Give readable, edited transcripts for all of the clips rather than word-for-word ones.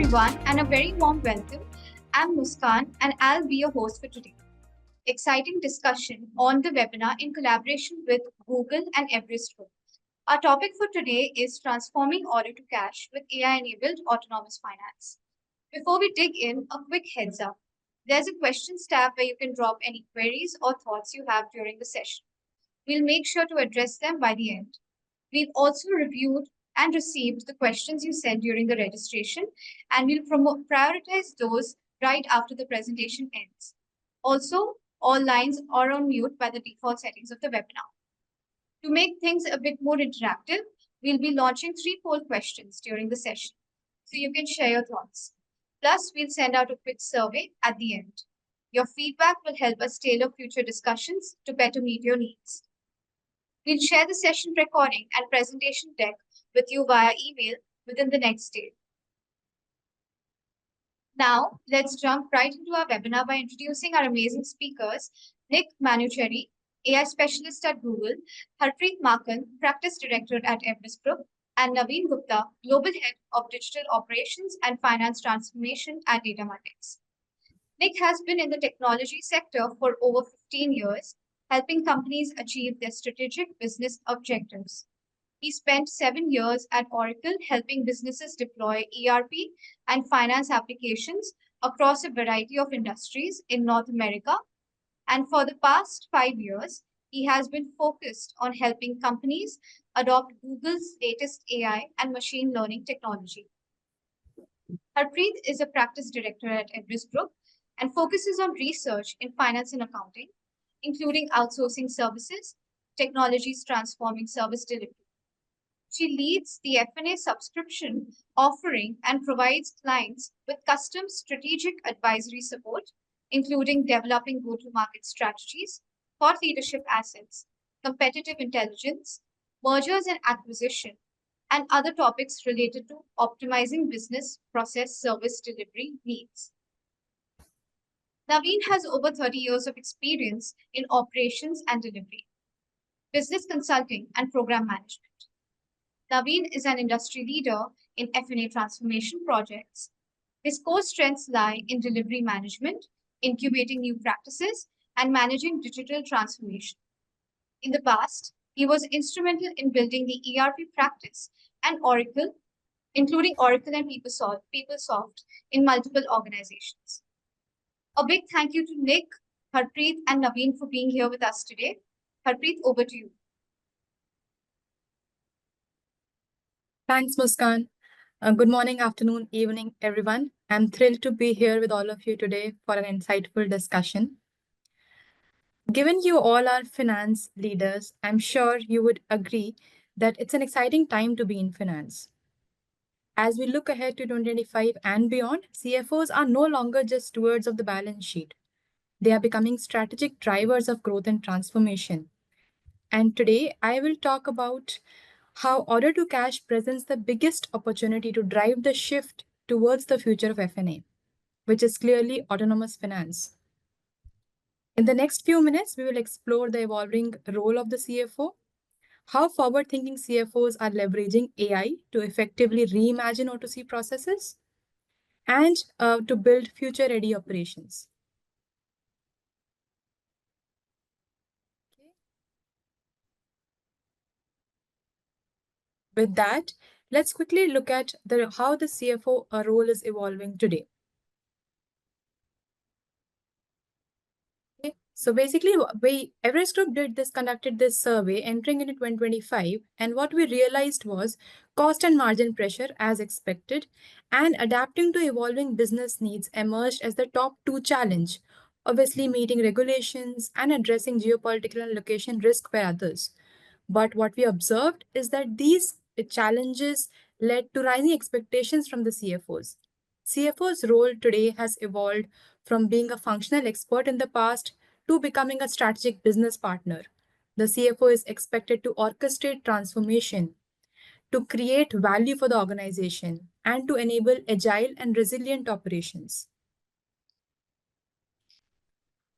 everyone, and a very warm welcome. I'm Muskan, and I'll be your host for today. Exciting discussion on the webinar in collaboration with Google and Everest Group. Our topic for today is transforming order to cash with AI-enabled autonomous finance. Before we dig in, a quick heads up. There's a questions tab where you can drop any queries or thoughts you have during the session. We'll make sure to address them by the end. We've also reviewed and received the questions you sent during the registration, and we'll prioritize those right after the presentation ends. Also, all lines are on mute by the default settings of the webinar. To make things a bit more interactive, we'll be launching 3 poll questions during the session, so you can share your thoughts. Plus, we'll send out a quick survey at the end. Your feedback will help us tailor future discussions to better meet your needs. We'll share the session recording and presentation deck with you via email within the next day. Now, let's jump right into our webinar by introducing our amazing speakers, Nick Manucherry, AI Specialist at Google, Harpreet Makan, Practice Director at Everest Group, and Naveen Gupta, Global Head of Digital Operations and Finance Transformation at Datamatics. Nick has been in the technology sector for over 15 years, helping companies achieve their strategic business objectives. He spent 7 years at Oracle helping businesses deploy ERP and finance applications across a variety of industries in North America. And for the past 5 years, he has been focused on helping companies adopt Google's latest AI and machine learning technology. Harpreet is a practice director at Everest Group and focuses on research in finance and accounting, including outsourcing services, technologies transforming service delivery. She leads the F&A subscription offering and provides clients with custom strategic advisory support, including developing go-to-market strategies, thought leadership assets, competitive intelligence, mergers and acquisition, and other topics related to optimizing business process service delivery needs. Naveen has over 30 years of experience in operations and delivery, business consulting, and program management. Naveen is an industry leader in F&A transformation projects. His core strengths lie in delivery management, incubating new practices, and managing digital transformation. In the past, he was instrumental in building the ERP practice and Oracle, including Oracle and PeopleSoft in multiple organizations. A big thank you to Nick, Harpreet, and Naveen for being here with us today. Harpreet, over to you. Thanks, Muskan. Good morning, afternoon, evening, everyone. I'm thrilled to be here with all of you today for an insightful discussion. Given you all are finance leaders, I'm sure you would agree that it's an exciting time to be in finance. As we look ahead to 2025 and beyond, CFOs are no longer just stewards of the balance sheet. They are becoming strategic drivers of growth and transformation. And today, I will talk about how order to cash presents the biggest opportunity to drive the shift towards the future of F&A, which is clearly autonomous finance. In the next few minutes, we will explore the evolving role of the CFO, how forward-thinking CFOs are leveraging AI to effectively reimagine O2C processes, and to build future-ready operations. With that, let's quickly look at how the CFO role is evolving today. Okay. So basically, Everest Group conducted this survey entering into 2025, and what we realized was cost and margin pressure as expected, and adapting to evolving business needs emerged as the top 2 challenge, obviously meeting regulations and addressing geopolitical and location risk were others. But what we observed is that these challenges led to rising expectations from the CFOs. CFO's role today has evolved from being a functional expert in the past to becoming a strategic business partner. The CFO is expected to orchestrate transformation, to create value for the organization, and to enable agile and resilient operations.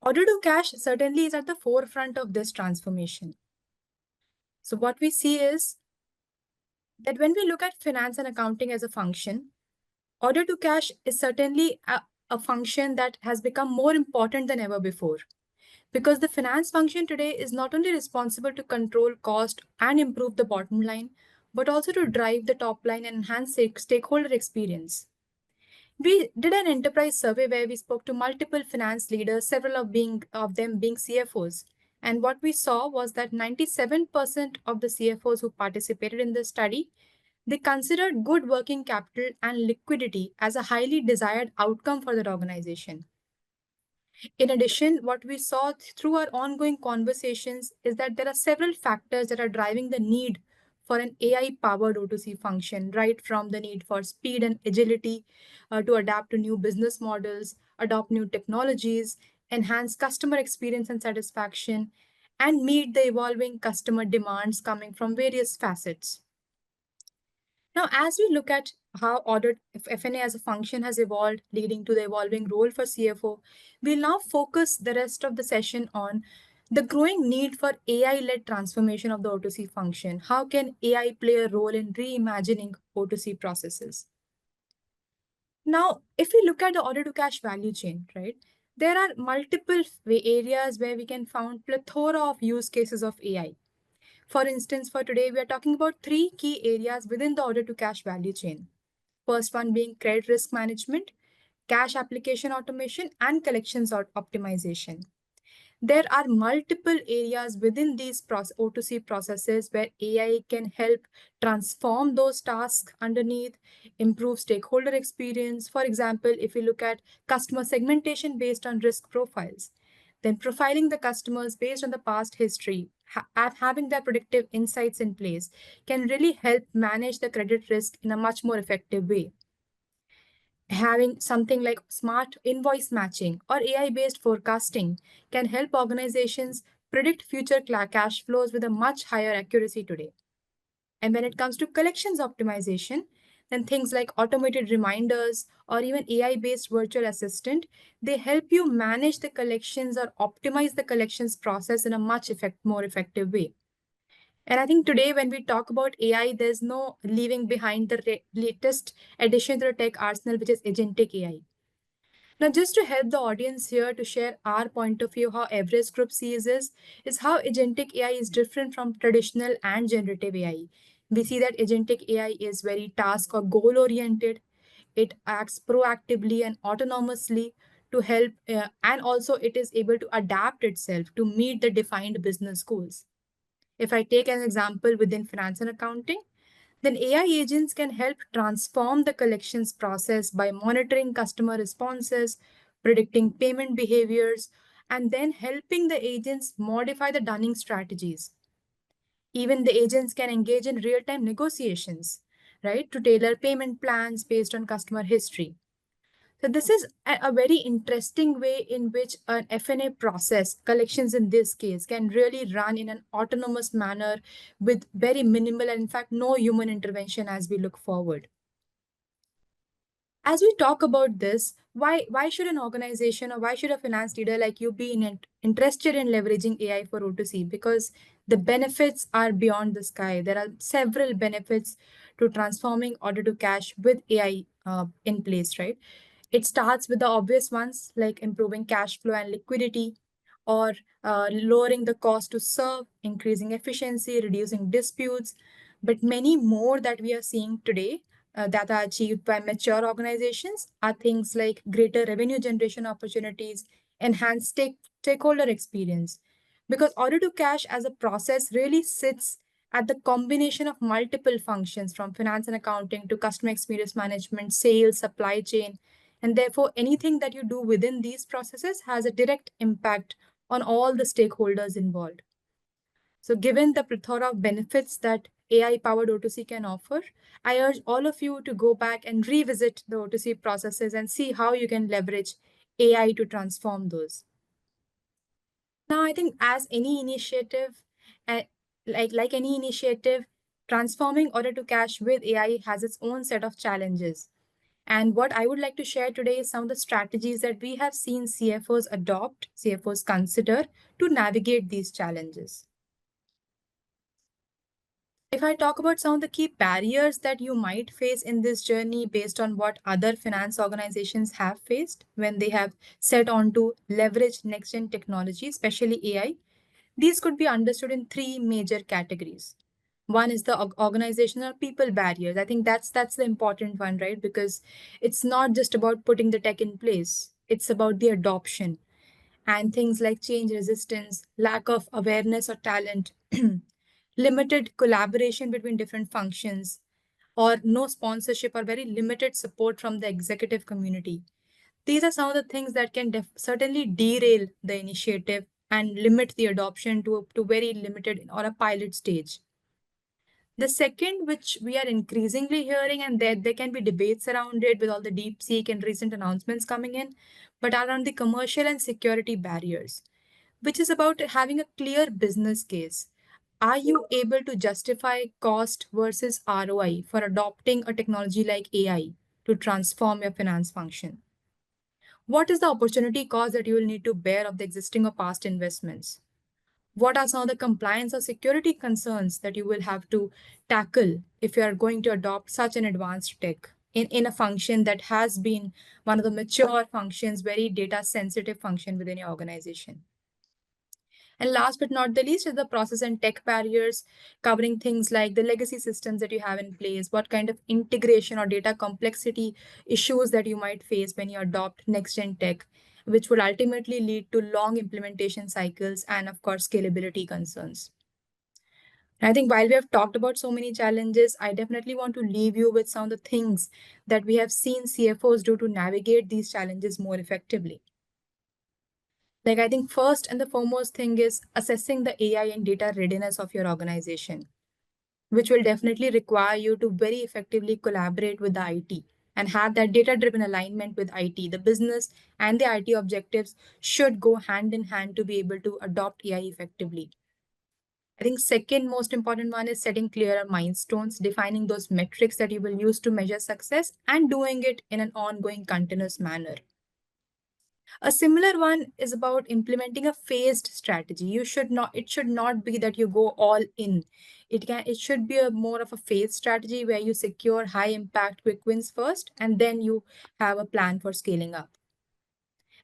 Order to cash certainly is at the forefront of this transformation. So what we see is that when we look at finance and accounting as a function, Order to cash is certainly a function that has become more important than ever before, because the finance function today is not only responsible to control cost and improve the bottom line, but also to drive the top line and enhance stakeholder experience. We did an enterprise survey where we spoke to multiple finance leaders, several of them being CFOs. And what we saw was that 97% of the CFOs who participated in this study, they considered good working capital and liquidity as a highly desired outcome for their organization. In addition, what we saw through our ongoing conversations is that there are several factors that are driving the need for an AI powered O2C function, right from the need for speed and agility to adapt to new business models, adopt new technologies, enhance customer experience and satisfaction, and meet the evolving customer demands coming from various facets. Now, as we look at how ordered FNA as a function has evolved, leading to the evolving role for CFO, we'll now focus the rest of the session on the growing need for AI-led transformation of the O2C function. How can AI play a role in reimagining O2C processes? Now, if we look at the order to cash value chain, right, there are multiple areas where we can find plethora of use cases of AI. For instance, for today, we are talking about three key areas within the order to cash value chain. First one being credit risk management, cash application automation, and collections optimization. There are multiple areas within these O2C processes where AI can help transform those tasks underneath, improve stakeholder experience. For example, if we look at customer segmentation based on risk profiles, then profiling the customers based on the past history, having their predictive insights in place can really help manage the credit risk in a much more effective way. Having something like smart invoice matching or AI-based forecasting can help organizations predict future cash flows with a much higher accuracy today. And when it comes to collections optimization, then things like automated reminders or even AI-based virtual assistant, they help you manage the collections or optimize the collections process in a much more effective way. And I think today, when we talk about AI, there's no leaving behind the latest addition to the tech arsenal, which is agentic AI. Now, just to help the audience here to share our point of view, how Everest Group sees this, is how agentic AI is different from traditional and generative AI. We see that agentic AI is very task or goal oriented. It acts proactively and autonomously to help, and also it is able to adapt itself to meet the defined business goals. If I take an example within finance and accounting, then AI agents can help transform the collections process by monitoring customer responses, predicting payment behaviors, and then helping the agents modify the dunning strategies. Even the agents can engage in real time negotiations, right, to tailor payment plans based on customer history. So this is a very interesting way in which an FNA process, collections in this case, can really run in an autonomous manner with very minimal and in fact no human intervention as we look forward. As we talk about this, why should an organization or why should a finance leader like you be interested in leveraging AI for O2C? Because the benefits are beyond the sky. There are several benefits to transforming order to cash with AI in place, right? It starts with the obvious ones like improving cash flow and liquidity, or lowering the cost to serve, increasing efficiency, reducing disputes. But many more that we are seeing today that are achieved by mature organizations are things like greater revenue generation opportunities, enhanced stakeholder experience. Because order to cash as a process really sits at the combination of multiple functions from finance and accounting to customer experience management, sales, supply chain. And therefore, anything that you do within these processes has a direct impact on all the stakeholders involved. So, given the plethora of benefits that AI powered O2C can offer, I urge all of you to go back and revisit the O2C processes and see how you can leverage AI to transform those. Now, I think as any initiative, uh, like any initiative, transforming order to cash with AI has its own set of challenges. And what I would like to share today is some of the strategies that we have seen CFOs adopt, CFOs consider to navigate these challenges. If I talk about some of the key barriers that you might face in this journey based on what other finance organizations have faced when they have set on to leverage next gen technology, especially AI, these could be understood in three major categories. One is the organizational people barriers. I think that's the important one, right? Because it's not just about putting the tech in place. It's about the adoption and things like change resistance, lack of awareness or talent, limited collaboration between different functions, or no sponsorship or very limited support from the executive community. These are some of the things that can certainly derail the initiative and limit the adoption to very limited or a pilot stage. The second, which we are increasingly hearing, and there can be debates around it with all the deep seek and recent announcements coming in, but around the commercial and security barriers, which is about having a clear business case. Are you able to justify cost versus ROI for adopting a technology like AI to transform your finance function? What is the opportunity cost that you will need to bear of the existing or past investments? What are some of the compliance or security concerns that you will have to tackle if you are going to adopt such an advanced tech in a function that has been one of the mature functions, very data sensitive function within your organization? And last but not the least is the process and tech barriers, covering things like the legacy systems that you have in place, what kind of integration or data complexity issues that you might face when you adopt next gen tech, which would ultimately lead to long implementation cycles and, of course, scalability concerns. I think while we have talked about so many challenges, I definitely want to leave you with some of the things that we have seen CFOs do to navigate these challenges more effectively. Like, I think first and the foremost thing is assessing the AI and data readiness of your organization, which will definitely require you to very effectively collaborate with the IT and have that data driven alignment with IT. The business and the IT objectives should go hand in hand to be able to adopt AI effectively. I think second most important one is setting clearer milestones, defining those metrics that you will use to measure success and doing it in an ongoing continuous manner. A similar one is about implementing a phased strategy. It should not be that you go all in. It should be a more of a phased strategy where you secure high impact quick wins first and then you have a plan for scaling up.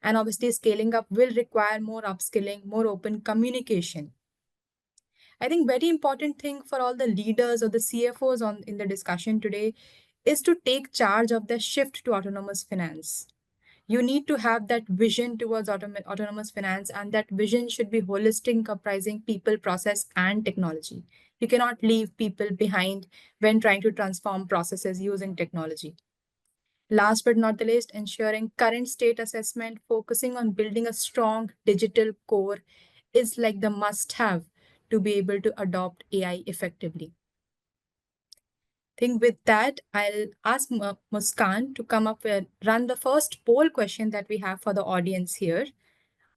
And obviously scaling up will require more upskilling, more open communication. I think very important thing for all the leaders or the CFOs on in the discussion today is to take charge of the shift to autonomous finance. You need to have that vision towards autonomous finance, and that vision should be holistic, comprising people, process, and technology. You cannot leave people behind when trying to transform processes using technology. Last but not the least, ensuring current state assessment, focusing on building a strong digital core is like the must have to be able to adopt AI effectively. Think with that, I'll ask Muskan to come up with run the first poll question that we have for the audience here.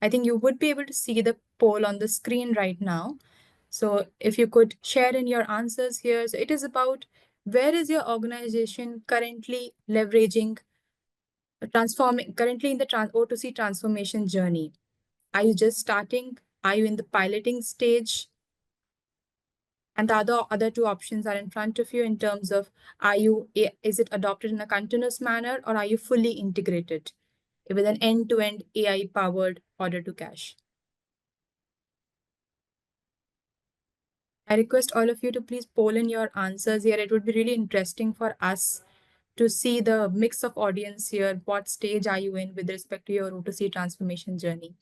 I think you would be able to see the poll on the screen right now. So if you could share in your answers here. So it is about, where is your organization currently leveraging, transforming, currently in the O2C transformation journey? Are you just starting? Are you in the piloting stage? And the other two options are in front of you in terms of, is it adopted in a continuous manner, or are you fully integrated with an end-to-end AI powered order to cash? I request all of you to please poll in your answers here. It would be really interesting for us to see the mix of audience here. What stage are you in with respect to your O2C transformation journey?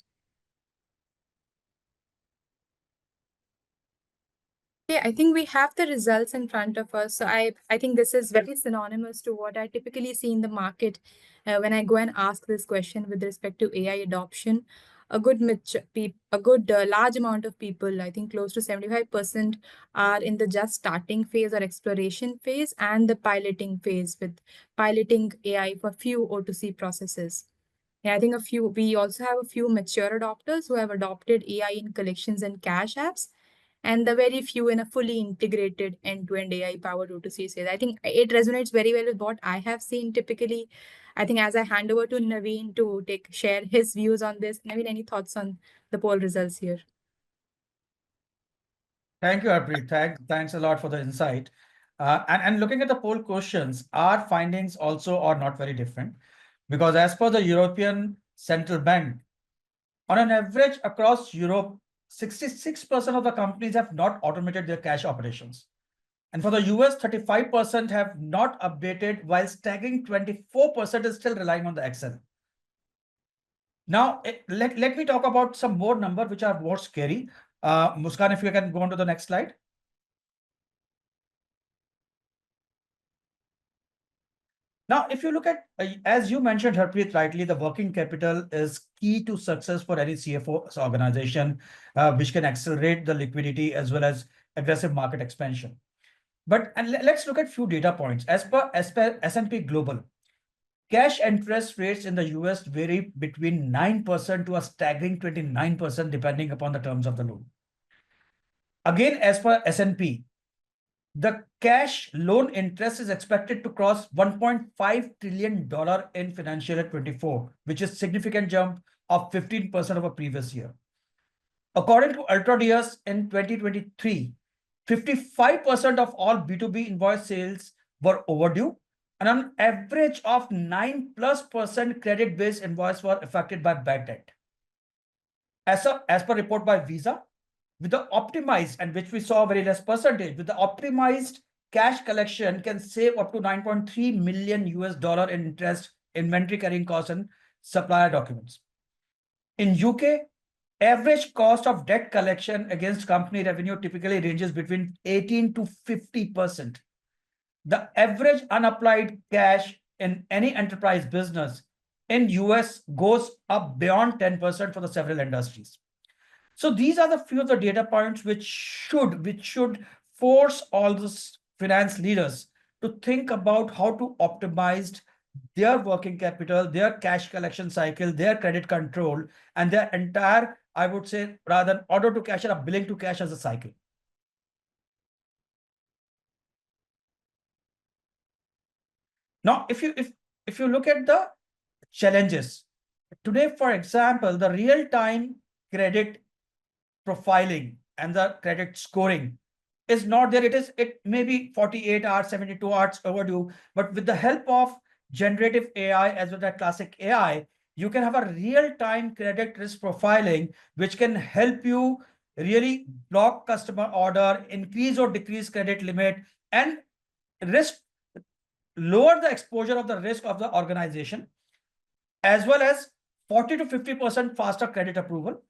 Okay, I think we have the results in front of us. So I think this is very synonymous to what I typically see in the market when I go and ask this question with respect to AI adoption. A good large amount of people, I think close to 75%, are in the just starting phase or exploration phase and the piloting phase, with piloting AI for few O2C processes. Yeah, I think we also have a few mature adopters who have adopted AI in collections and cash apps, and the very few in a fully integrated end-to-end AI powered O2C sales. I think it resonates very well with what I have seen typically. I think as I hand over to Naveen to share his views on this. Naveen, any thoughts on the poll results here? Thank you, Harpreet. Thanks a lot for the insight. And looking at the poll questions, our findings also are not very different because as per the European Central Bank, on an average across Europe, 66% of the companies have not automated their cash operations. And for the US, 35% have not updated, while staggering 24% is still relying on the Excel. Now, let me talk about some more numbers which are more scary. Muskan, if you can go on to the next slide. Now, if you look at, as you mentioned, Harpreet, rightly, the working capital is key to success for any CFO organization, which can accelerate the liquidity as well as aggressive market expansion. But let's look at few data points. As per S&P Global, cash interest rates in the US vary between 9% to a staggering 29%, depending upon the terms of the loan. Again, as per S&P, the cash loan interest is expected to cross $1.5 trillion in financial year 24, which is significant jump of 15% over previous year. According to UltraDias in 2023, 55% of all B2B invoice sales were overdue, and an average of 9+% credit-based invoice were affected by bad debt. As per report by Visa, with the optimized, and which we saw very less percentage, with the optimized cash collection can save up to 9.3 million US dollar in interest, inventory carrying costs, and supplier documents. In UK, average cost of debt collection against company revenue typically ranges between 18 to 50%. The average unapplied cash in any enterprise business in US goes up beyond 10% for the several industries. So these are the few of the data points which should force all these finance leaders to think about how to optimize their working capital, their cash collection cycle, their credit control, and their entire, I would say, rather than order to cash or billing to cash as a cycle. Now, if you look at the challenges today, for example, the real-time credit profiling and the credit scoring is not there. It may be 48 hours, 72 hours overdue, but with the help of generative AI as well as classic AI, you can have a real-time credit risk profiling, which can help you really block customer order, increase or decrease credit limit, and risk lower the exposure of the risk of the organization, as well as 40 to 50% faster credit approval,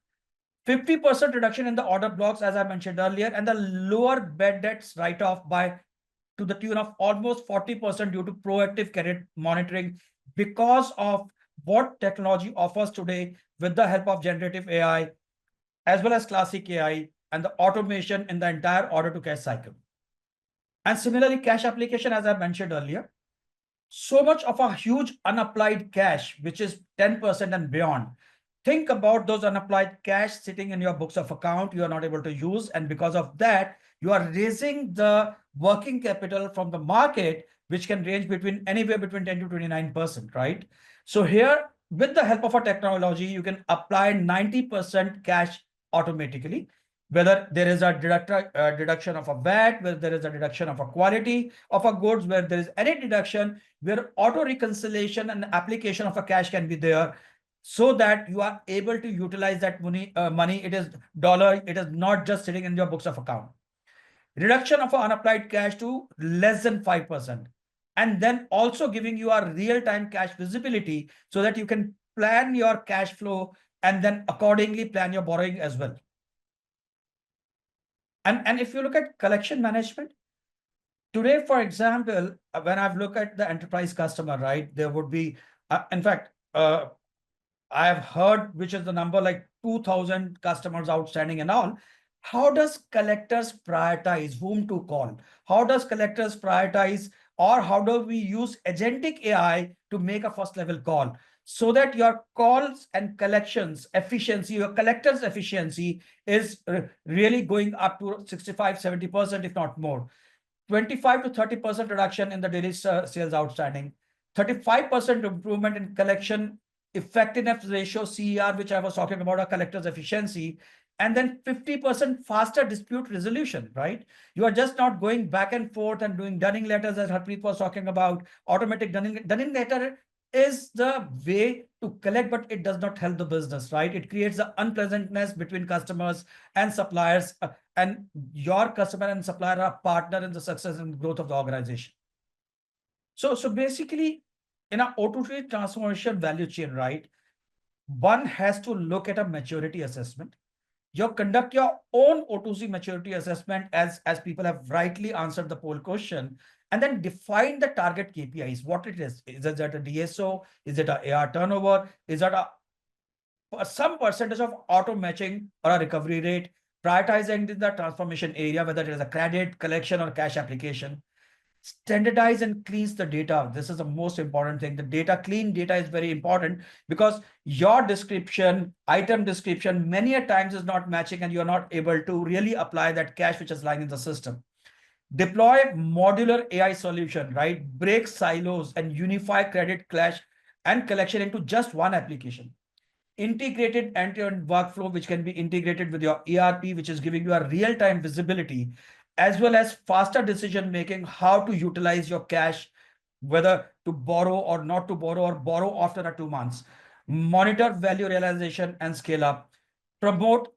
50% reduction in the order blocks, as I mentioned earlier, and the lower bad debts write-off by to the tune of almost 40% due to proactive credit monitoring because of what technology offers today with the help of generative AI, as well as classic AI and the automation in the entire order to cash cycle. And similarly, cash application, as I mentioned earlier, so much of a huge unapplied cash, which is 10% and beyond. Think about those unapplied cash sitting in your books of account you are not able to use. And because of that, you are raising the working capital from the market, which can range between anywhere between 10 to 29%, right? So here, with the help of a technology, you can apply 90% cash automatically, whether there is a deduction of a VAT, whether there is a deduction of a quality of a goods, where there is any deduction, where auto reconciliation and application of a cash can be there, so that you are able to utilize that money. It is dollar. It is not just sitting in your books of account. Reduction of unapplied cash to less than 5%, and then also giving you a real-time cash visibility so that you can plan your cash flow and then accordingly plan your borrowing as well. And if you look at collection management, today, for example, when I've looked at the enterprise customer, right, there would be, in fact, I have heard which is the number like 2,000 customers outstanding and all. How does collectors prioritize whom to call? How does collectors prioritize, or how do we use agentic AI to make a first level call so that your calls and collections efficiency, your collectors efficiency is really going up to 65, 70%, if not more. 25 to 30% reduction in the daily sales outstanding, 35% improvement in collection effectiveness ratio, CER, which I was talking about, our collectors efficiency, and then 50% faster dispute resolution, right? You are just not going back and forth and doing dunning letters, as Harpreet was talking about. Automatic dunning letter is the way to collect, but it does not help the business, right? It creates the unpleasantness between customers and suppliers, and your customer and supplier are partner in the success and growth of the organization. So basically, in our O2C transformation value chain, right, one has to look at a maturity assessment. You conduct your own O2C maturity assessment, as people have rightly answered the poll question, and then define the target KPIs, what it is. Is it a DSO? Is it a AR turnover? Is it some percentage of auto matching or a recovery rate? Prioritizing the transformation area, whether it is a credit, collection, or cash application. Standardize and cleans the data. This is the most important thing. Clean data is very important, because your description, item description, many a times is not matching, and you're not able to really apply that cash which is lying in the system. Deploy modular AI solution, right? Break silos and unify credit, cash, and collection into just one application. Integrated end-to-end workflow, which can be integrated with your ERP, which is giving you a real-time visibility, as well as faster decision making, how to utilize your cash, whether to borrow or not to borrow, or borrow after 2 months. Monitor value realization and scale up. Promote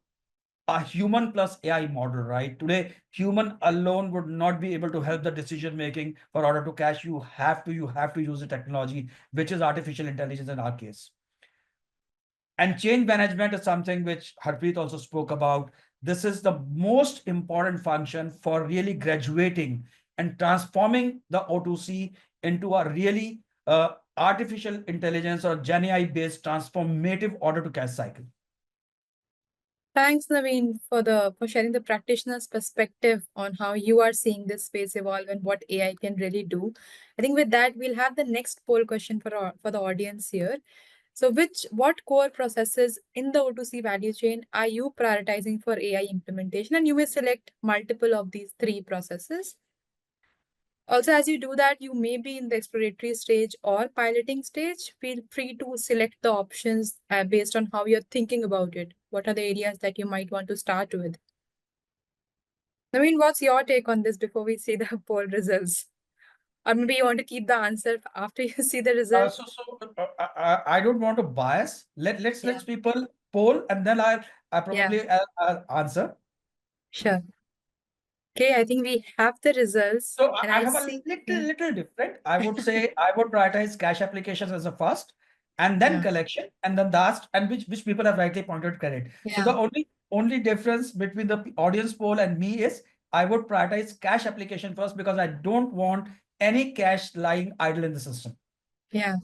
a human plus AI model, right? Today, human alone would not be able to help the decision making for order to cash. You have to use the technology, which is artificial intelligence in our case. And change management is something which Harpreet also spoke about. This is the most important function for really graduating and transforming the O2C into a really artificial intelligence or GenAI based transformative order to cash cycle. Thanks, Naveen, for sharing the practitioner's perspective on how you are seeing this space evolve and what AI can really do. I think with that, we'll have the next poll question for the audience here. So what core processes in the O2C value chain are you prioritizing for AI implementation? And you may select multiple of these 3 processes. Also, as you do that, you may be in the exploratory stage or piloting stage. Feel free to select the options based on how you're thinking about it. What are the areas that you might want to start with? Naveen, what's your take on this before we see the poll results? Or maybe you want to keep the answer after you see the results? I don't want to bias. Let's people poll, and then I probably I'll answer. Sure. Okay, I think we have the results. So And I I have a see. little different. I would say I would prioritize cash applications as a first, and then collection, and then last, and which people have rightly pointed credit. So the only difference between the audience poll and me is I would prioritize cash application first, because I don't want any cash lying idle in the system. Yeah.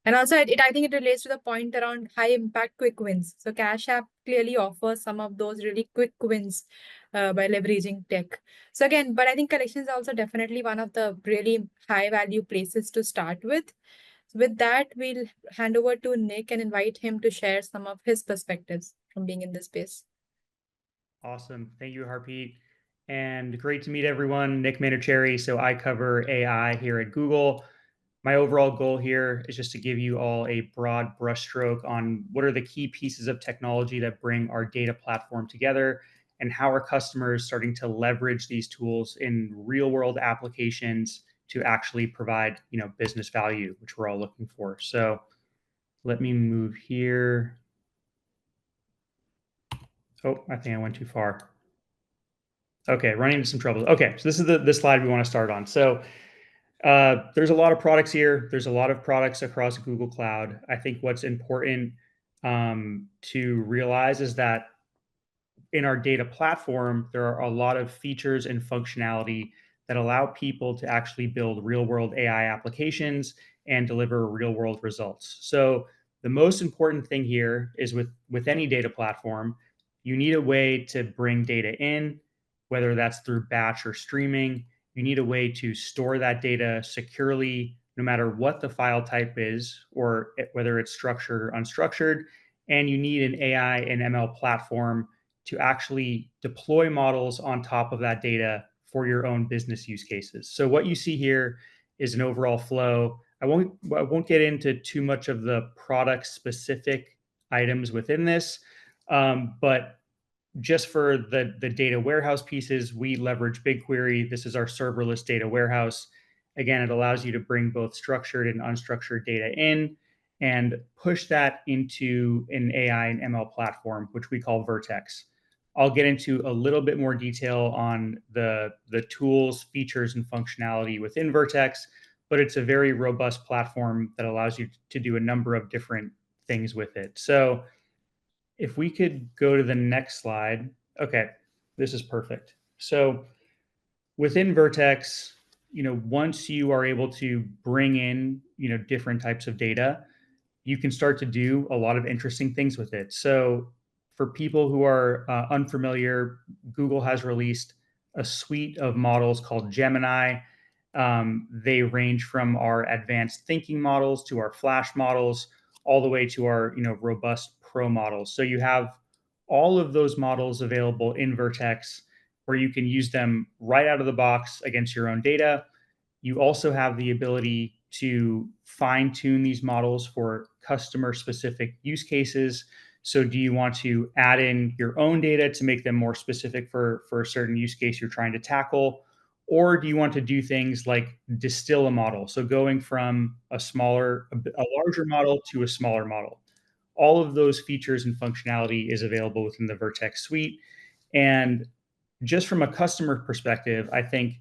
And also, I think it relates to the point around high impact quick wins. So Cash App clearly offers some of those really quick wins by leveraging tech. So again, but I think collections are also definitely one of the really high value places to start with. So with that, we'll hand over to Nick and invite him to share some of his perspectives from being in this space. Awesome. Thank you, Harpreet. And great to meet everyone. Nick Manucherry. So I cover AI here at Google. My overall goal here is just to give you all a broad brushstroke on what are the key pieces of technology that bring our data platform together, and how are customers starting to leverage these tools in real world applications to actually provide, business value, which we're all looking for. So let me move here. Oh, I think I went too far. Okay, running into some trouble. Okay, so this is the slide we want to start on. So there's a lot of products here. There's a lot of products across Google Cloud. I think what's important to realize is that in our data platform, there are a lot of features and functionality that allow people to actually build real world AI applications and deliver real world results. So the most important thing here is with any data platform, you need a way to bring data in, whether that's through batch or streaming. You need a way to store that data securely, no matter what the file type is, or whether it's structured or unstructured. And you need an AI and ML platform to actually deploy models on top of that data for your own business use cases. So what you see here is an overall flow. I won't get into too much of the product specific items within this, but just for the data warehouse pieces, we leverage BigQuery. This is our serverless data warehouse. Again, it allows you to bring both structured and unstructured data in and push that into an AI and ML platform, which we call Vertex. I'll get into a little bit more detail on the tools, features, and functionality within Vertex, but it's a very robust platform that allows you to do a number of different things with it. So if we could go to the next slide. Okay, this is perfect. So within Vertex, once you are able to bring in, different types of data, you can start to do a lot of interesting things with it. So for people who are unfamiliar, Google has released a suite of models called Gemini. They range from our advanced thinking models to our flash models, all the way to our robust pro models. So you have all of those models available in Vertex, where you can use them right out of the box against your own data. You also have the ability to fine tune these models for customer specific use cases. So do you want to add in your own data to make them more specific for a certain use case you're trying to tackle? Or do you want to do things like distill a model? So going from a larger model to a smaller model. All of those features and functionality is available within the Vertex suite. And just from a customer perspective, I think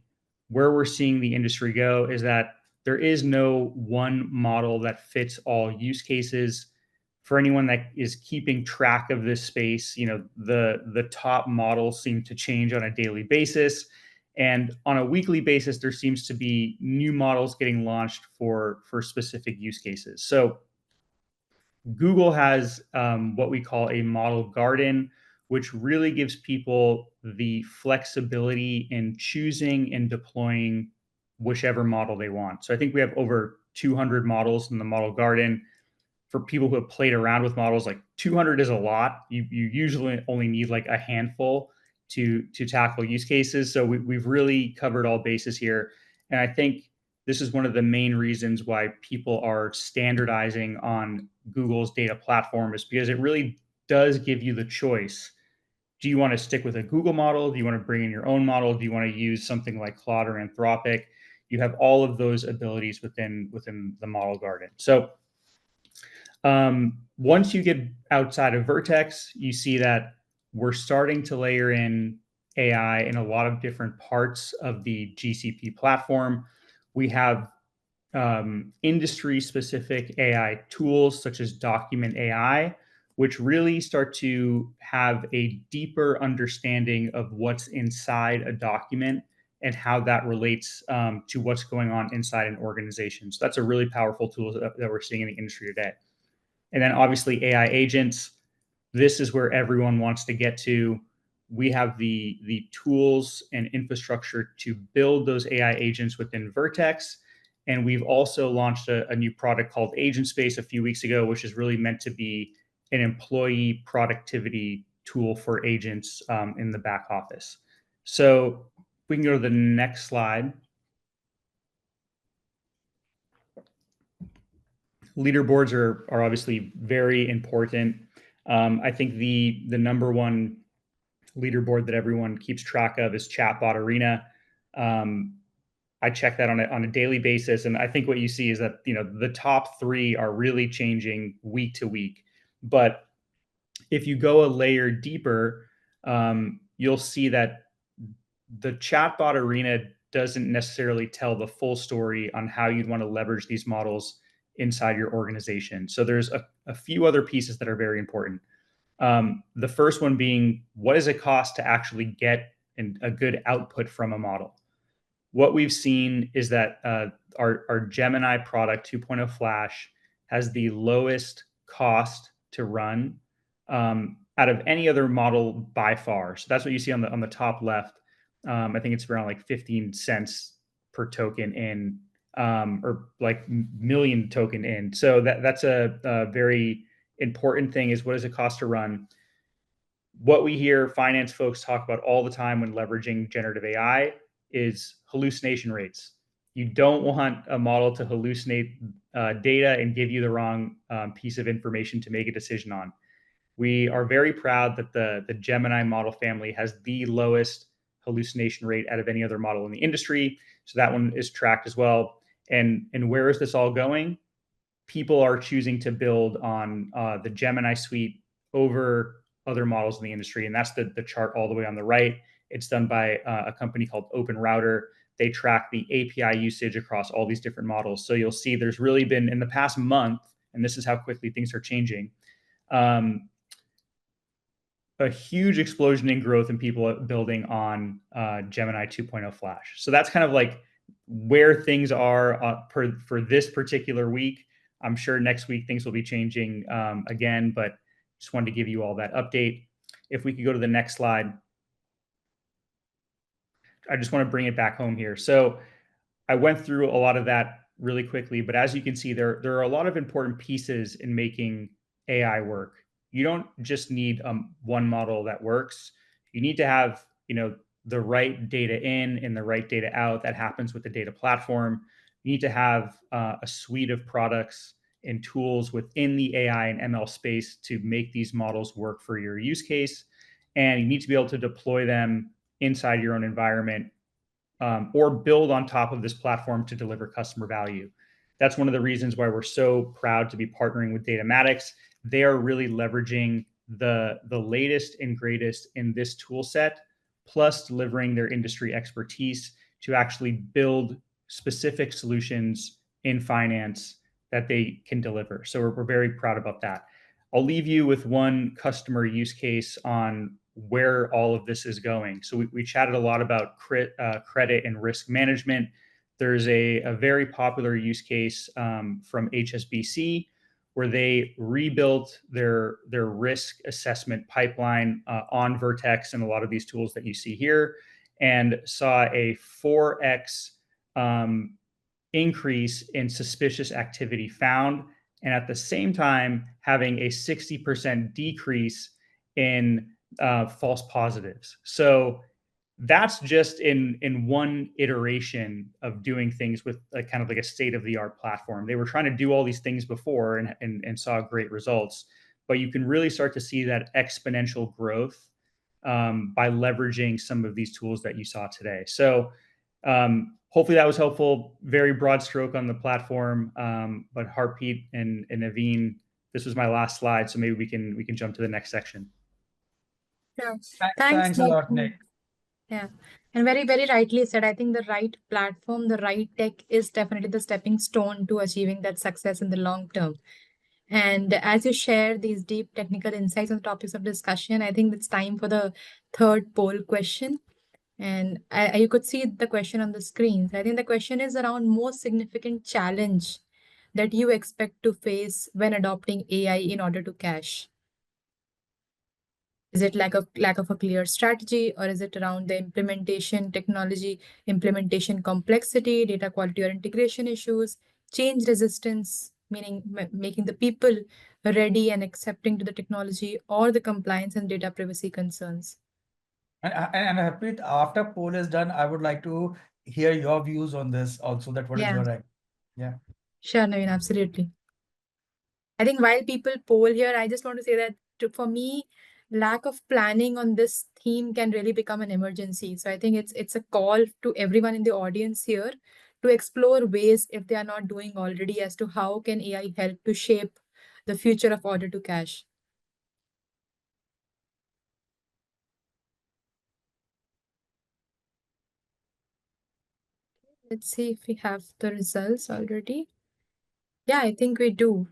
where we're seeing the industry go is that there is no one model that fits all use cases. For anyone that is keeping track of this space, the top models seem to change on a daily basis. And on a weekly basis, there seems to be new models getting launched for specific use cases. So Google has what we call a model garden, which really gives people the flexibility in choosing and deploying whichever model they want. So I think we have over 200 models in the model garden. For people who have played around with models, like 200 is a lot. You usually only need like a handful to tackle use cases. So we've really covered all bases here. And I think this is one of the main reasons why people are standardizing on Google's data platform, is because it really does give you the choice. Do you want to stick with a Google model? Do you want to bring in your own model? Do you want to use something like Claude or Anthropic? You have all of those abilities within the model garden. So once you get outside of Vertex, you see that we're starting to layer in AI in a lot of different parts of the GCP platform. We have industry-specific AI tools such as Document AI, which really start to have a deeper understanding of what's inside a document and how that relates to what's going on inside an organization. So that's a really powerful tool that we're seeing in the industry today. And then obviously AI agents. This is where everyone wants to get to. We have the tools and infrastructure to build those AI agents within Vertex. And we've also launched a new product called Agent Space a few weeks ago, which is really meant to be an employee productivity tool for agents in the back office. So we can go to the next slide. Leaderboards are obviously very important. I think the number one leaderboard that everyone keeps track of is Chatbot Arena. I check that on a daily basis, and I think what you see is that the top three are really changing week to week. But if you go a layer deeper, you'll see that the Chatbot Arena doesn't necessarily tell the full story on how you'd want to leverage these models inside your organization. So there's a few other pieces that are very important. The first one being, what does it cost to actually get a good output from a model? What we've seen is that our Gemini product 2.0 Flash has the lowest cost to run out of any other model by far. So that's what you see on the top left. I think it's around like 15 cents per token in, or like million token in. So that's a very important thing, is what does it cost to run? What we hear finance folks talk about all the time when leveraging generative AI is hallucination rates. You don't want a model to hallucinate data and give you the wrong piece of information to make a decision on. We are very proud that the Gemini model family has the lowest hallucination rate out of any other model in the industry. So that one is tracked as well. And where is this all going? People are choosing to build on the Gemini suite over other models in the industry. And that's the chart all the way on the right. It's done by a company called Open Router. They track the API usage across all these different models. So you'll see there's really been, in the past month, and this is how quickly things are changing, a huge explosion in growth in people building on Gemini 2.0 Flash. So that's kind of like where things are for this particular week. I'm sure next week things will be changing again, but just wanted to give you all that update. If we could go to the next slide. I just want to bring it back home here. So I went through a lot of that really quickly, but as you can see, there are a lot of important pieces in making AI work. You don't just need one model that works. You need to have, the right data in and the right data out. That happens with the data platform. You need to have a suite of products and tools within the AI and ML space to make these models work for your use case. And you need to be able to deploy them inside your own environment, or build on top of this platform to deliver customer value. That's one of the reasons why we're so proud to be partnering with Datamatics. They are really leveraging the latest and greatest in this tool set, plus delivering their industry expertise to actually build specific solutions in finance that they can deliver. So we're very proud about that. I'll leave you with one customer use case on where all of this is going. So we chatted a lot about credit and risk management. There's a very popular use case from HSBC where they rebuilt their risk assessment pipeline on Vertex and a lot of these tools that you see here, and saw a 4x increase in suspicious activity found, and at the same time having a 60% decrease in false positives. So that's just in one iteration of doing things with a kind of like a state-of-the-art platform. They were trying to do all these things before and saw great results, but you can really start to see that exponential growth by leveraging some of these tools that you saw today. So hopefully that was helpful. Very broad stroke on the platform, but Harpreet and Naveen, this was my last slide, so maybe we can jump to the next section. Yeah. Thanks a lot, Nick. Yeah. And very, very rightly said. I think the right platform, the right tech is definitely the stepping stone to achieving that success in the long term. And as you share these deep technical insights on topics of discussion, I think it's time for the third poll question. And you could see the question on the screen. I think the question is around most significant challenge that you expect to face when adopting AI in order to cache. Is it lack of a clear strategy, or is it around the implementation technology, implementation complexity, data quality or integration issues, change resistance, meaning making the people ready and accepting to the technology, or the compliance and data privacy concerns? And Harpreet, after poll is done, I would like to hear your views on this also, that what is your right? Yeah. Sure, Naveen, absolutely. I think while people poll here, I just want to say that for me, lack of planning on this theme can really become an emergency. So I think it's a call to everyone in the audience here to explore ways, if they are not doing already, as to how can AI help to shape the future of order to cash. Let's see if we have the results already. Yeah, I think we do.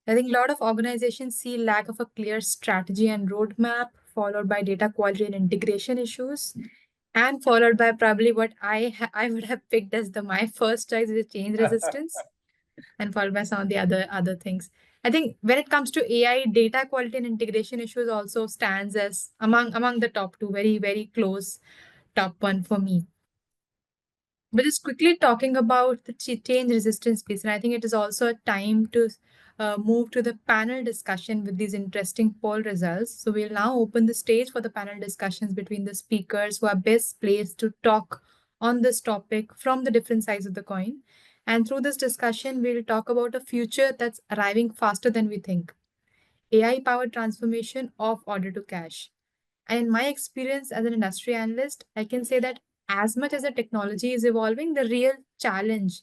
I think a lot of organizations see lack of a clear strategy and roadmap, followed by data quality and integration issues, and followed by probably what I would have picked as my first choice, is change resistance, and followed by some of the other things. I think when it comes to AI, data quality and integration issues also stands as among the top two, very, very close top one for me. But just quickly talking about the change resistance piece, and I think it is also a time to move to the panel discussion with these interesting poll results. So we'll now open the stage for the panel discussions between the speakers who are best placed to talk on this topic from the different sides of the coin. And through this discussion, we'll talk about a future that's arriving faster than we think. AI-powered transformation of order to cash. And in my experience as an industry analyst, I can say that as much as the technology is evolving, the real challenge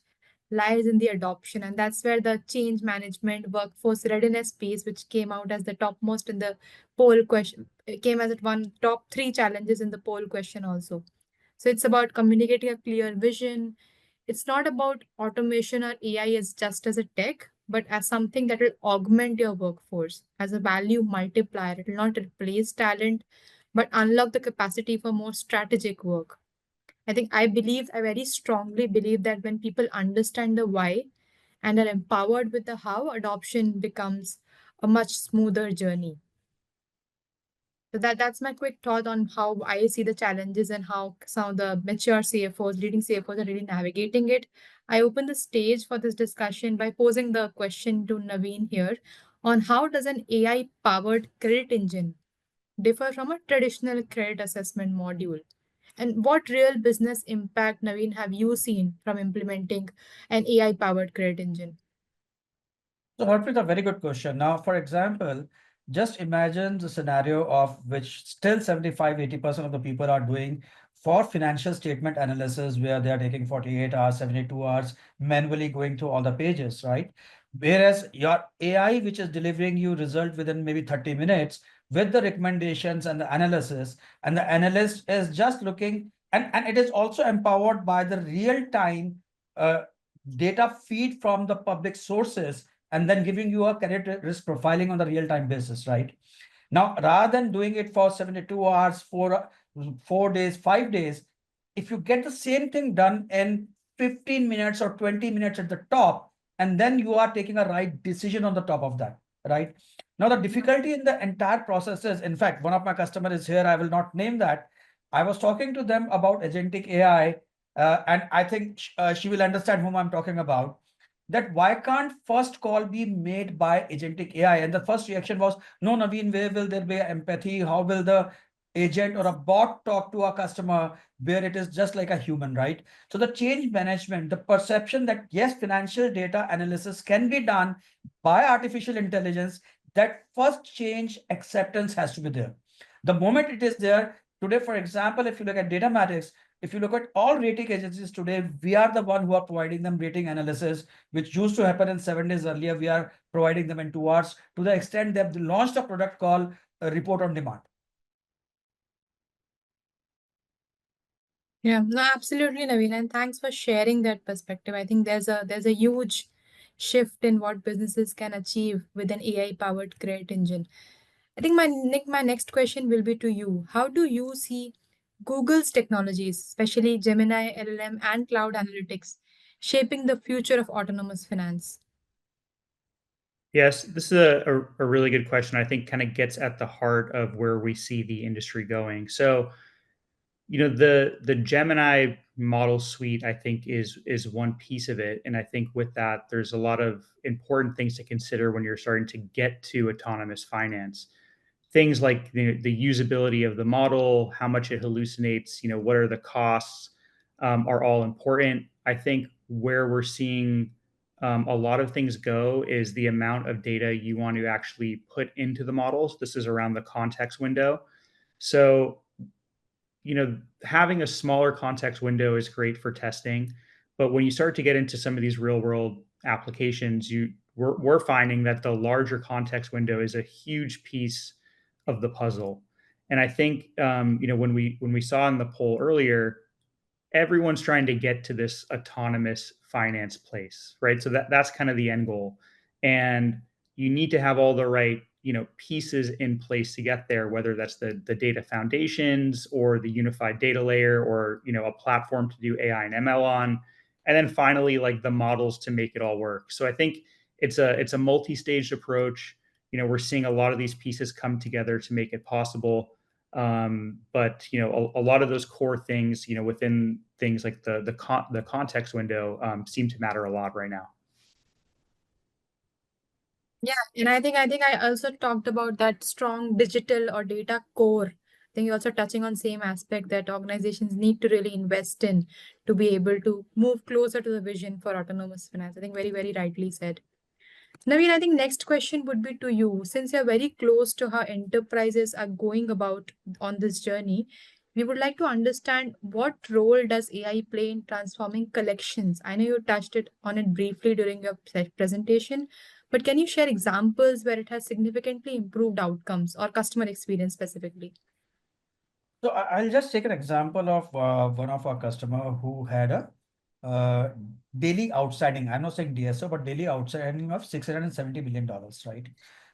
lies in the adoption. And that's where the change management workforce readiness piece, which came out as the topmost in the poll question, came as one top three challenges in the poll question also. So it's about communicating a clear vision. It's not about automation or AI as just as a tech, but as something that will augment your workforce as a value multiplier. It will not replace talent, but unlock the capacity for more strategic work. I very strongly believe that when people understand the why and are empowered with the how, adoption becomes a much smoother journey. So that's my quick thought on how I see the challenges and how some of the mature CFOs, leading CFOs are really navigating it. I open the stage for this discussion by posing the question to Naveen here on how does an AI-powered credit engine differ from a traditional credit assessment module? And what real business impact, Naveen, have you seen from implementing an AI-powered credit engine? So Harpreet, a very good question. Now, for example, just imagine the scenario of which still 75-80% of the people are doing for financial statement analysis, where they are taking 48 hours, 72 hours, manually going through all the pages, right? Whereas your AI, which is delivering you result within maybe 30 minutes with the recommendations and the analysis, and the analyst is just looking, and it is also empowered by the real-time uh, data feed from the public sources, and then giving you a credit risk profiling on the real-time basis, right? Now, rather than doing it for 72 hours, 4 days, 5 days, if you get the same thing done in 15 minutes or 20 minutes at the top, and then you are taking a right decision on the top of that, right? Now, the difficulty in the entire process is, in fact, one of my customers is here, I will not name that. I was talking to them about agentic AI, and I think she will understand whom I'm talking about, that why can't first call be made by agentic AI? And the first reaction was, no, Naveen, where will there be empathy? How will the agent or a bot talk to a customer where it is just like a human, right? So the change management, the perception that yes, financial data analysis can be done by artificial intelligence, that first change acceptance has to be there. The moment it is there, today, for example, if you look at Datamatics, if you look at all rating agencies today, we are the one who are providing them rating analysis, which used to happen in 7 days earlier. We are providing them in 2 hours, to the extent they've launched a product called Report on Demand. Yeah, no, absolutely, Naveen, and thanks for sharing that perspective. I think there's a huge shift in what businesses can achieve with an AI-powered credit engine. I think my next question will be to you. How do you see Google's technologies, especially Gemini, LLM, and cloud analytics, shaping the future of autonomous finance? Yes, this is a really good question. I think kind of gets at the heart of where we see the industry going. So, the Gemini model suite, I think, is one piece of it. And I think with that, there's a lot of important things to consider when you're starting to get to autonomous finance. Things like the usability of the model, how much it hallucinates, what are the costs, are all important. I think where we're seeing a lot of things go is the amount of data you want to actually put into the models. This is around the context window. So, having a smaller context window is great for testing, but when you start to get into some of these real world applications, we're finding that the larger context window is a huge piece of the puzzle. And I think when we saw in the poll earlier, everyone's trying to get to this autonomous finance place, right? So that's kind of the end goal. And you need to have all the right, pieces in place to get there, whether that's the data foundations or the unified data layer, or, a platform to do AI and ML on. And then finally, like the models to make it all work. So I think it's a multi-staged approach. We're seeing a lot of these pieces come together to make it possible. But a lot of those core things, within things like the context window, seem to matter a lot right now. Yeah, and I think I also talked about that strong digital or data core. I think you're also touching on same aspect that organizations need to really invest in to be able to move closer to the vision for autonomous finance. I think very, very rightly said. Naveen, I think next question would be to you. Since you're very close to how enterprises are going about on this journey, we would like to understand what role does AI play in transforming collections? I know you touched on it briefly during your presentation, but can you share examples where it has significantly improved outcomes or customer experience specifically? So I'll just take an example of one of our customer who had a uh, daily outstanding. I'm not saying DSO, but daily outstanding of $670 million, right?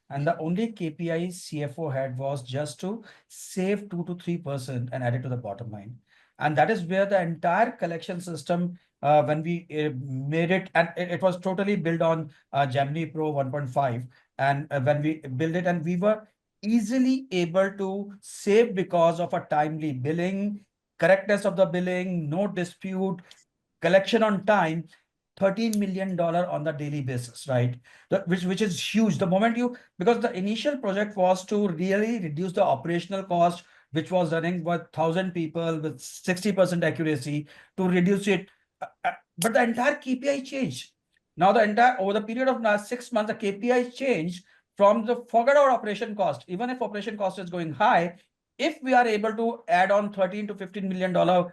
And the only KPI CFO had was just to save 2 to 3% and add it to the bottom line. And that is where the entire collection system, when we made it, and it was totally built on Gemini Pro 1.5. And when we built it, and we were easily able to save because of a timely billing, correctness of the billing, no dispute, collection on time, $13 million on the daily basis, right? Which is huge. The moment you, because the initial project was to really reduce the operational cost, which was running with 1,000 people with 60% accuracy, to reduce it. But the entire KPI changed. Now the entire, over the period of last 6 months, the KPI changed from the forget our operation cost. Even if operation cost is going high, if we are able to add on 13 to $15 million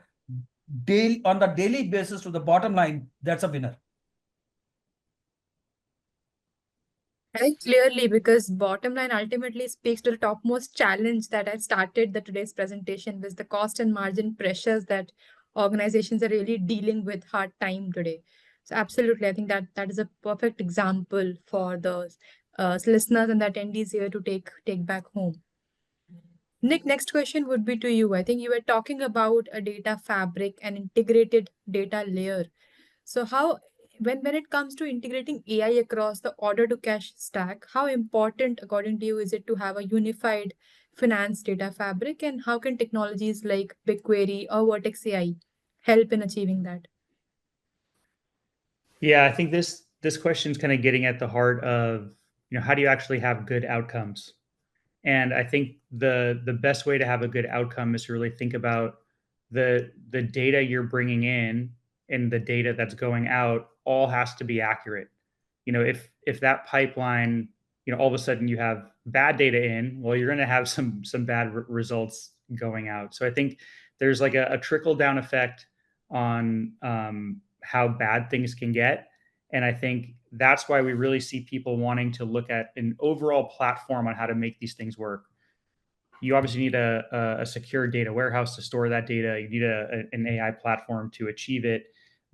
daily on the daily basis to the bottom line, that's a winner. I think clearly, because bottom line ultimately speaks to the topmost challenge that I started today's presentation with the cost and margin pressures that organizations are really dealing with hard time today. So absolutely, I think that is a perfect example for the listeners and the attendees here to take back home. Nick, next question would be to you. I think you were talking about a data fabric and integrated data layer. So how when it comes to integrating AI across the order to cash stack, how important according to you is it to have a unified finance data fabric, and how can technologies like BigQuery or Vertex AI help in achieving that? Yeah, I think this question is kind of getting at the heart of, how do you actually have good outcomes? And I think the best way to have a good outcome is to really think about the data you're bringing in and the data that's going out all has to be accurate. If that pipeline, all of a sudden you have bad data in, well, you're going to have some bad results going out. So I think there's like a trickle down effect on how bad things can get. And I think that's why we really see people wanting to look at an overall platform on how to make these things work. You obviously need a secure data warehouse to store that data. You need an AI platform to achieve it.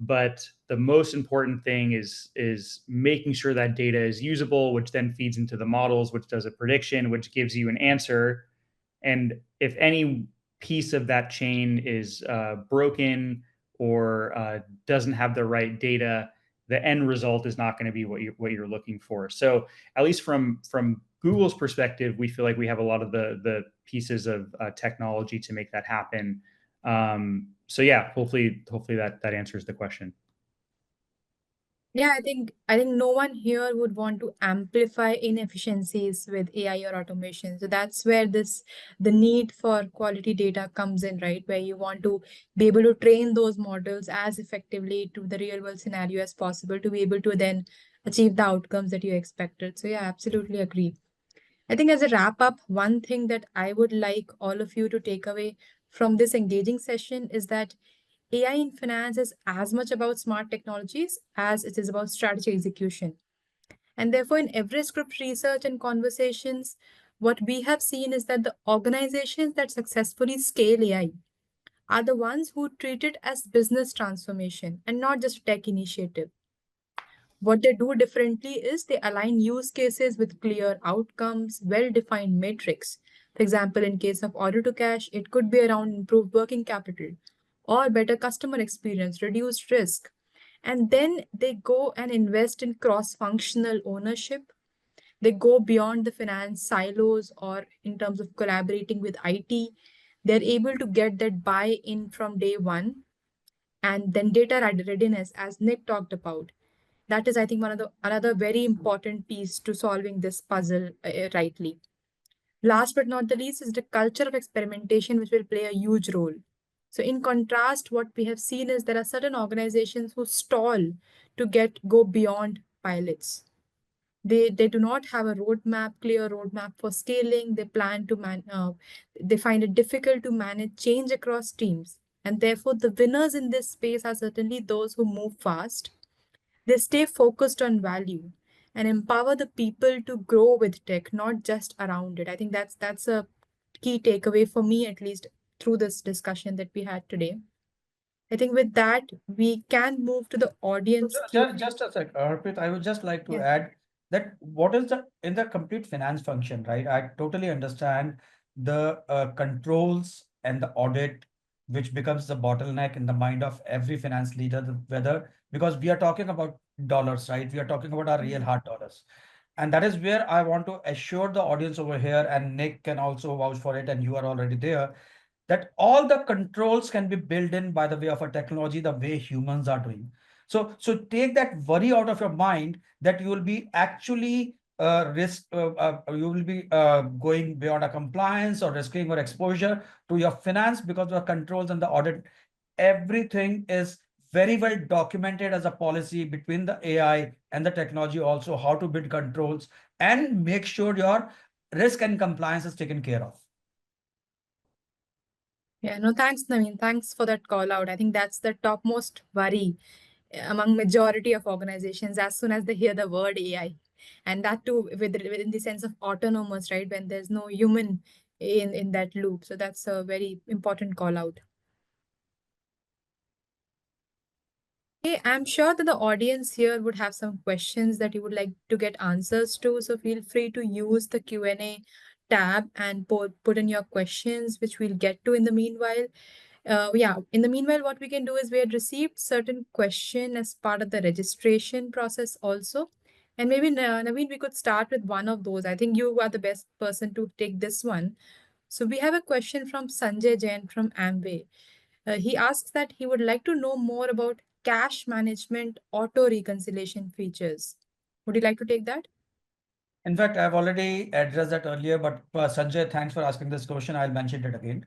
But the most important thing is making sure that data is usable, which then feeds into the models, which does a prediction, which gives you an answer. And if any piece of that chain is broken or doesn't have the right data, the end result is not going to be what you're looking for. So at least from Google's perspective, we feel like we have a lot of the pieces of technology to make that happen. So yeah, hopefully that answers the question. Yeah, I think no one here would want to amplify inefficiencies with AI or automation. So that's where the need for quality data comes in, right? Where you want to be able to train those models as effectively to the real world scenario as possible to be able to then achieve the outcomes that you expected. So yeah, absolutely agree. I think as a wrap up, one thing that I would like all of you to take away from this engaging session is that AI in finance is as much about smart technologies as it is about strategy execution. And therefore, in Everest Group research and conversations, what we have seen is that the organizations that successfully scale AI are the ones who treat it as business transformation and not just tech initiative. What they do differently is they align use cases with clear outcomes, well defined metrics. For example, in case of order to cash, it could be around improved working capital or better customer experience, reduced risk. And then they go and invest in cross functional ownership. They go beyond the finance silos or in terms of collaborating with IT. They're able to get that buy in from day one. And then data readiness, as Nick talked about, that is, I think, one of the another very important piece to solving this puzzle rightly. Last but not the least is the culture of experimentation, which will play a huge role. So in contrast, what we have seen is there are certain organizations who stall to go beyond pilots. They do not have a clear roadmap for scaling. They plan to they find it difficult to manage change across teams. And therefore, the winners in this space are certainly those who move fast. They stay focused on value and empower the people to grow with tech, not just around it. I think that's a key takeaway for me, at least through this discussion that we had today. I think with that, we can move to the audience. Just a sec, Harpreet, I would just like to Yeah. add that what is in the complete finance function, right? I totally understand the controls and the audit, which becomes the bottleneck in the mind of every finance leader, whether because we are talking about dollars, right? We are talking about our real hard dollars. And that is where I want to assure the audience over here, and Nick can also vouch for it, and you are already there, that all the controls can be built in by the way of a technology, the way humans are doing. So take that worry out of your mind that you will be actually you will be going beyond a compliance or risking or exposure to your finance because of the controls and the audit. Everything is very well documented as a policy between the AI and the technology, also how to build controls and make sure your risk and compliance is taken care of. Yeah, no, thanks, Naveen. Thanks for that call out. I think that's the topmost worry among majority of organizations as soon as they hear the word AI. And that too within the sense of autonomous, right? When there's no human in that loop. So that's a very important call out. Okay, I'm sure that the audience here would have some questions that you would like to get answers to. So feel free to use the Q&A tab and put in your questions, which we'll get to in the meanwhile. Yeah, in the meanwhile, what we can do is we had received certain question as part of the registration process also. And maybe Naveen, we could start with one of those. I think you are the best person to take this one. So we have a question from Sanjay Jain from Amway. He asks that he would like to know more about cash management auto reconciliation features. Would you like to take that? In fact, I've already addressed that earlier, but Sanjay, thanks for asking this question. I'll mention it again.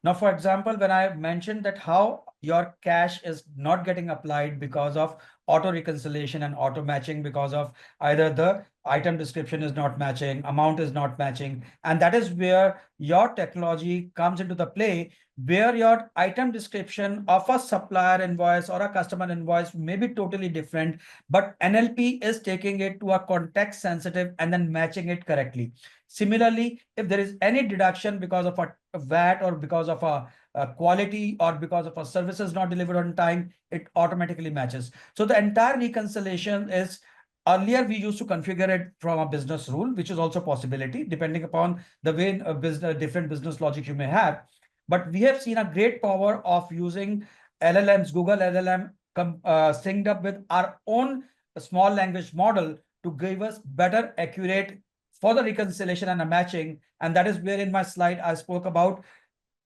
Now, for example, when I mentioned that how your cash is not getting applied because of auto reconciliation and auto matching because of either the item description is not matching, amount is not matching, and that is where your technology comes into the play, where your item description of a supplier invoice or a customer invoice may be totally different, but NLP is taking it to a context sensitive and then matching it correctly. Similarly, if there is any deduction because of a VAT or because of a quality or because of a services not delivered on time, it automatically matches. So the entire reconciliation is, earlier we used to configure it from a business rule, which is also a possibility depending upon the way a business, different business logic you may have. But we have seen a great power of using LLMs, Google LLM, synced up with our own small language model to give us better, accurate for the reconciliation and a matching. And that is where in my slide I spoke about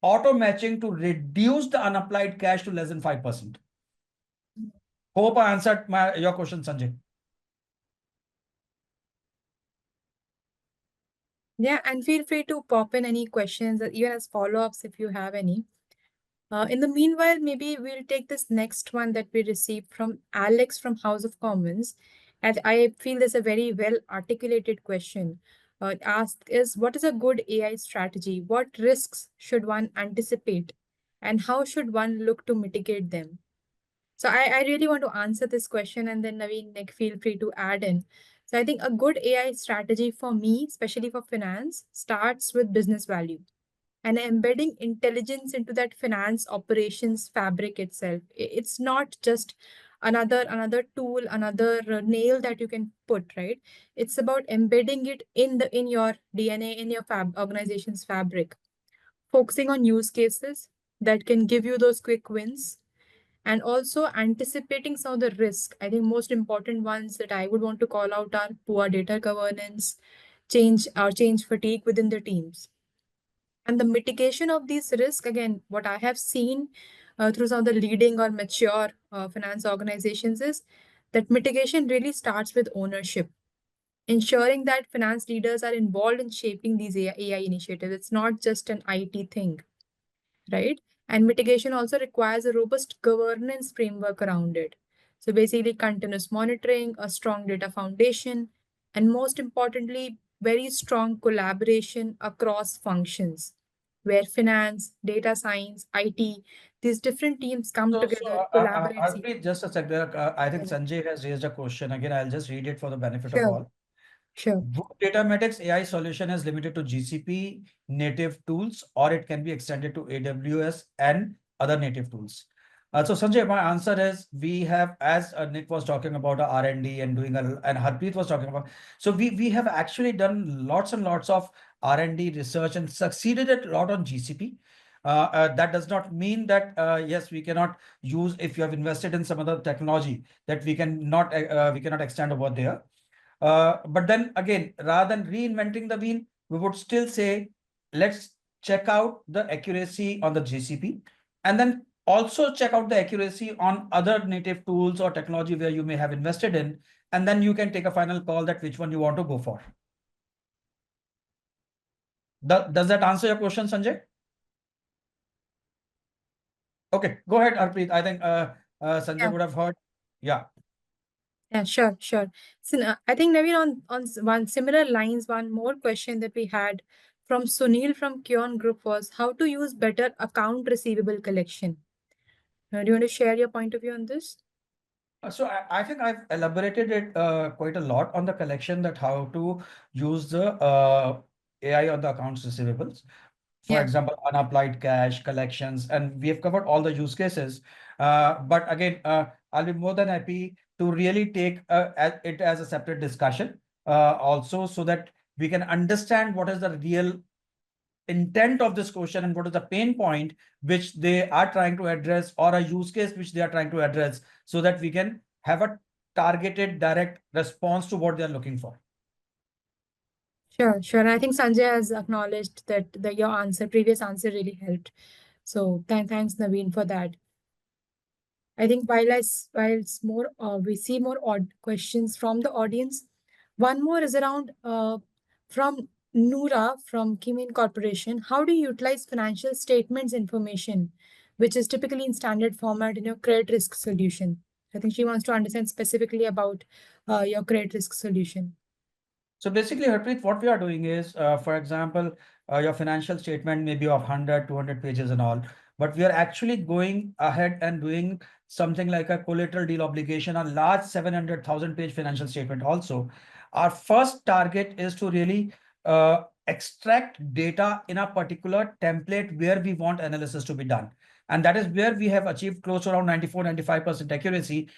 auto matching to reduce the unapplied cash to less than 5%. Hope I answered your question, Sanjay. Yeah, and feel free to pop in any questions, even as follow-ups if you have any. In the meanwhile, maybe we'll take this next one that we received from Alex from House of Commons. And I feel this a very well articulated question. It asks is what is a good AI strategy? What risks should one anticipate? And how should one look to mitigate them? So I really want to answer this question, and then Naveen, Nick, feel free to add in. So I think a good AI strategy for me, especially for finance, starts with business value and embedding intelligence into that finance operations fabric itself. It's not just another tool, another nail that you can put, right? It's about embedding it in your DNA, in your organization's fabric, focusing on use cases that can give you those quick wins and also anticipating some of the risk. I think most important ones that I would want to call out are poor data governance, change fatigue within the teams. And the mitigation of these risks, again, what I have seen through some of the leading or mature finance organizations is that mitigation really starts with ownership, ensuring that finance leaders are involved in shaping these AI initiatives. It's not just an IT thing, right? And mitigation also requires a robust governance framework around it. So basically, continuous monitoring, a strong data foundation, and most importantly, very strong collaboration across functions, where finance, data science, IT, these different teams come together, collaborate. Harpreet, just a sec there. I think Yeah. Sanjay has raised a question. Again, I'll just read it for the benefit of Sure, all. sure. Would Datamatics AI solution is limited to GCP native tools, or it can be extended to AWS and other native tools? So Sanjay, my answer is we have, as Nick was talking about R&D and doing and Harpreet was talking about. So we have actually done lots and lots of R&D research and succeeded a lot on GCP. That does not mean that yes, we cannot use, if you have invested in some other technology, that we cannot extend over there. But then again, rather than reinventing the wheel, we would still say, let's check out the accuracy on the GCP, and then also check out the accuracy on other native tools or technology where you may have invested in, and then you can take a final call that which one you want to go for. Does that answer your question, Sanjay? Okay, go ahead, Arpreet. I think Sanjay Yeah. would have heard. Yeah. Yeah, sure, sure. So I think maybe on one similar lines, one more question that we had from Sunil from Kion Group was how to use better account receivable collection. Do you want to share your point of view on this? So I think I've elaborated it quite a lot on the collection, that how to use the AI on the accounts receivables. For Yeah. example, unapplied cash collections, and we have covered all the use cases. But again, I'll be more than happy to really take it as a separate discussion also, so that we can understand what is the real intent of this question and what is the pain point which they are trying to address, or a use case which they are trying to address, so that we can have a targeted direct response to what they are looking for. Sure, sure. I think Sanjay has acknowledged that your previous answer really helped. So thanks, Naveen, for that. I think while it's more, we see more odd questions from the audience. One more is around from Noora from Kimin Corporation. How do you utilize financial statements information, which is typically in standard format in your credit risk solution? I think she wants to understand specifically about your credit risk solution. So basically, Harpreet, what we are doing is, for example, your financial statement may be of 100, 200 pages and all, but we are actually going ahead and doing something like a collateral deal obligation, a large 700,000 page financial statement also. Our first target is to really extract data in a particular template where we want analysis to be done. And that is where we have achieved close to around 94, 95% accuracy,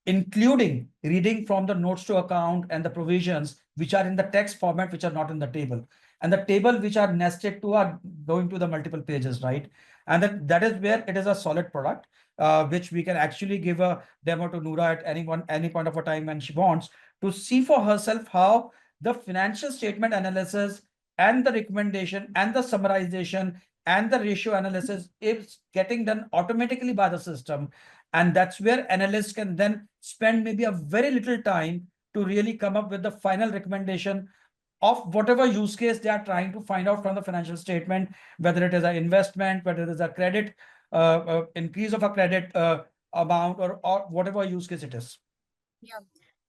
including reading from the notes to account and the provisions which are in the text format, which are not in the table, and the table which are nested to are going to the multiple pages, right? And that is where it is a solid product, which we can actually give a demo to Noora at any point of a time when she wants, to see for herself how the financial statement analysis and the recommendation and the summarization and the ratio analysis is getting done automatically by the system. And that's where analysts can then spend maybe a very little time to really come up with the final recommendation of whatever use case they are trying to find out from the financial statement, whether it is an investment, whether it is a credit, increase of a credit amount, or whatever use case it is. Yeah.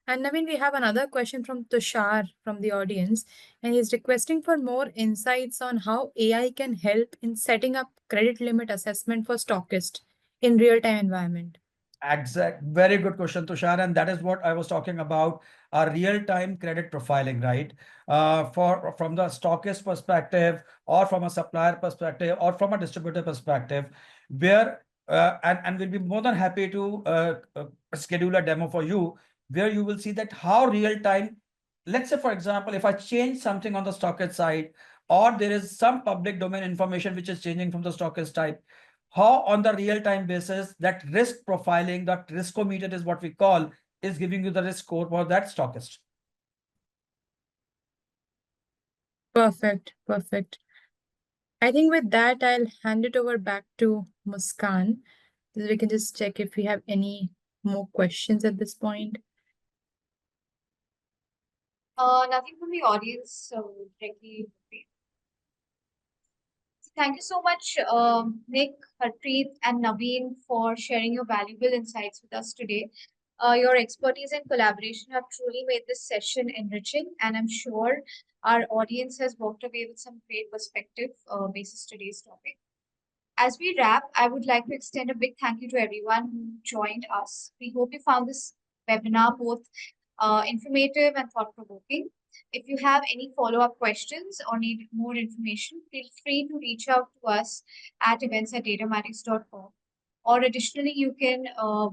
And Naveen, we have another question from Tushar from the audience, and he's requesting for more insights on how AI can help in setting up credit limit assessment for stockist in real-time environment. Very good question, Tushar. And that is what I was talking about, our real-time credit profiling, right? From the stockist perspective, or from a supplier perspective, or from a distributor perspective, where and we'll be more than happy to schedule a demo for you, where you will see that how real-time. Let's say, for example, if I change something on the stockist side, or there is some public domain information which is changing from the stockist type, how on the real-time basis that risk profiling, that riskometer is what we call, is giving you the risk score for that stockist. Perfect, perfect. I think with that, I'll hand it over back to Muskan. So we can just check if we have any more questions at this point. Nothing from the audience, so directly. Thank you so much, Nick, Harpreet, and Naveen, for sharing your valuable insights with us today. Your expertise and collaboration have truly made this session enriching, and I'm sure our audience has walked away with some great perspective basis today's topic. As we wrap, I would like to extend a big thank you to everyone who joined us. We hope you found this webinar both informative and thought-provoking. If you have any follow-up questions or need more information, feel free to reach out to us at events@datamatics.com. Or additionally, you can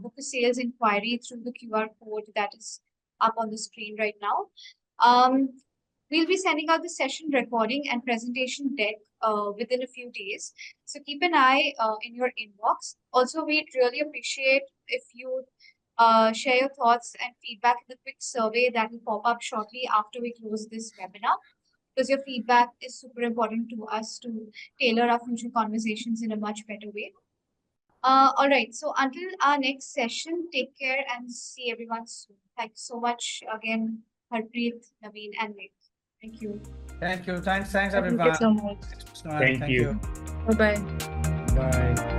book a sales inquiry through the QR code that is up on the screen right now. We'll be sending out the session recording and presentation deck within a few days. So keep an eye in your inbox. Also, we'd really appreciate if you share your thoughts and feedback in the quick survey that will pop up shortly after we close this webinar, because your feedback is super important to us to tailor our future conversations in a much better way. All right, so until our next session, take care and see everyone soon. Thanks so much again, Harpreet, Naveen, and Nick. Thank you. Thank you. Thanks Thank everyone. you so much. Thank you. Bye-bye. Bye.